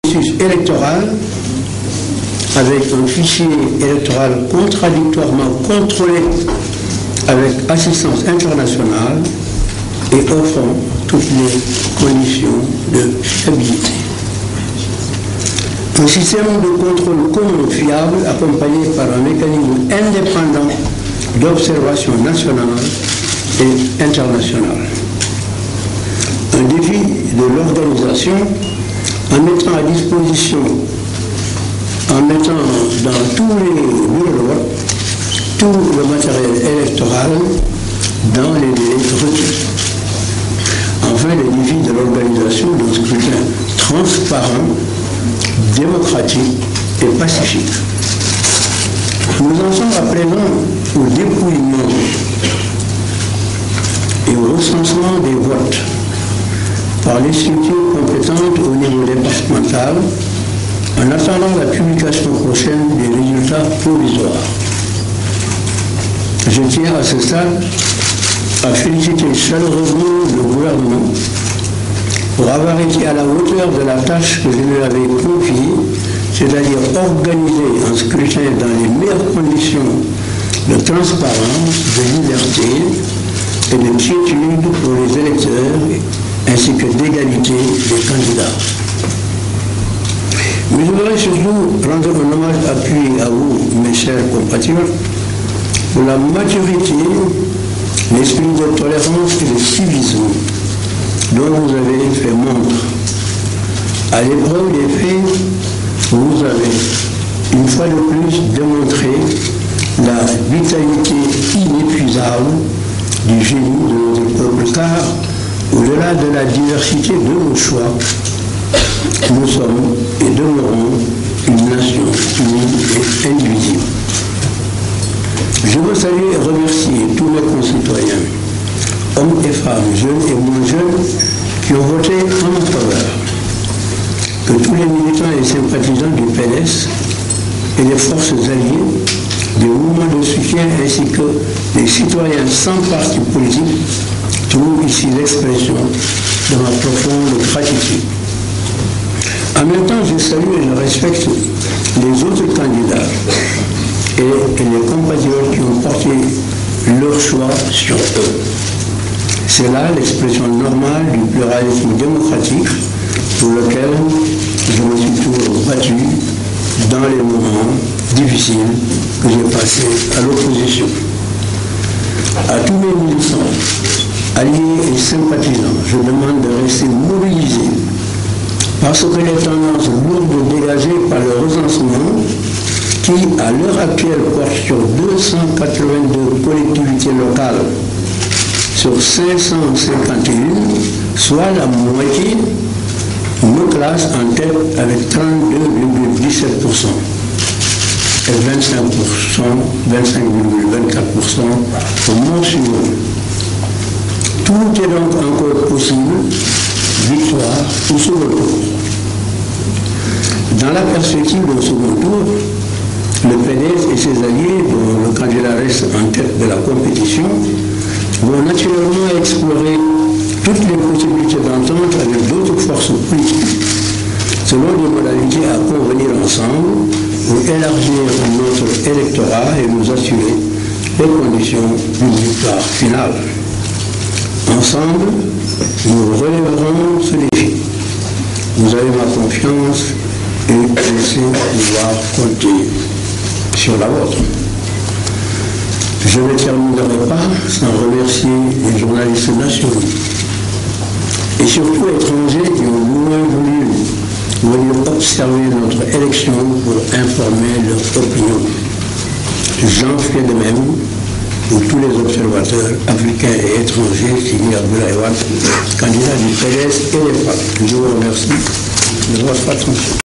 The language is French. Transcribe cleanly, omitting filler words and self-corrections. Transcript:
processus électoral avec un fichier électoral contradictoirement contrôlé avec assistance internationale et offrant toutes les conditions de fiabilité. Un système de contrôle commun fiable accompagné par un mécanisme indépendant d'observation nationale et internationale. Un défi de l'organisation en mettant à disposition, en mettant dans tous les bureaux de vote tout le matériel électoral dans les délais requis. Enfin, le défi de l'organisation d'un scrutin transparent, démocratique et pacifique. Nous en sommes à présent au dépouillement et au recensement des votes par les structures compétentes au niveau départemental en attendant la publication prochaine des résultats provisoires. Je tiens à ce stade à féliciter chaleureusement le gouvernement pour avoir été à la hauteur de la tâche que je lui avais confiée, c'est-à-dire organiser un scrutin dans les meilleures conditions de transparence, de liberté et de quiétude pour les électeurs, ainsi que d'égalité des candidats. Mais je voudrais surtout rendre un hommage appuyé à vous, mes chers compatriotes, pour la maturité, l'esprit de tolérance et de civisme dont vous avez fait montre. À l'épreuve des faits, vous avez, une fois de plus, démontré la vitalité inépuisable du génie de notre peuple, car au-delà de la diversité de nos choix, nous sommes et demeurons une nation unie et indivisible. Je veux saluer et remercier tous mes concitoyens, hommes et femmes, jeunes et moins jeunes, qui ont voté en notre faveur. Que tous les militants et sympathisants du PDS et les forces alliées, des mouvements de soutien ainsi que les citoyens sans parti politique trouvent ici l'expression de ma profonde gratitude. En même temps, je salue et je respecte les autres candidats et les compatriotes qui ont porté leur choix sur eux. C'est là l'expression normale du pluralisme démocratique pour lequel je me suis toujours battu dans les moments difficiles que j'ai passés à l'opposition. À tous mes militants, alliés et sympathisants, je demande de rester mobilisés parce que les tendances lourdes dégagées par le recensement qui, à l'heure actuelle, porte sur 282 collectivités locales sur 551, soit la moitié, me classe en tête avec 32,17% et 25,24% au mois suivant. Tout est donc encore possible, victoire ou second tour. Dans la perspective d'un second tour, le PDS et ses alliés, dont le candidat reste en tête de la compétition, vont naturellement explorer toutes les possibilités d'entente avec d'autres forces politiques, selon des modalités à convenir ensemble pour élargir notre électorat et nous assurer les conditions d'une victoire finale. Ensemble, nous relèverons ce défi. Vous avez ma confiance et je sais pouvoir compter sur la vôtre. Je ne terminerai pas sans remercier les journalistes nationaux et surtout étrangers qui ont moins voulu venir observer notre élection pour informer leur opinion. J'en fais de même pour tous les observateurs africains et étrangers signés Abdoulaye Wade, candidat du PDS et des FAC. Je vous remercie de votre attention.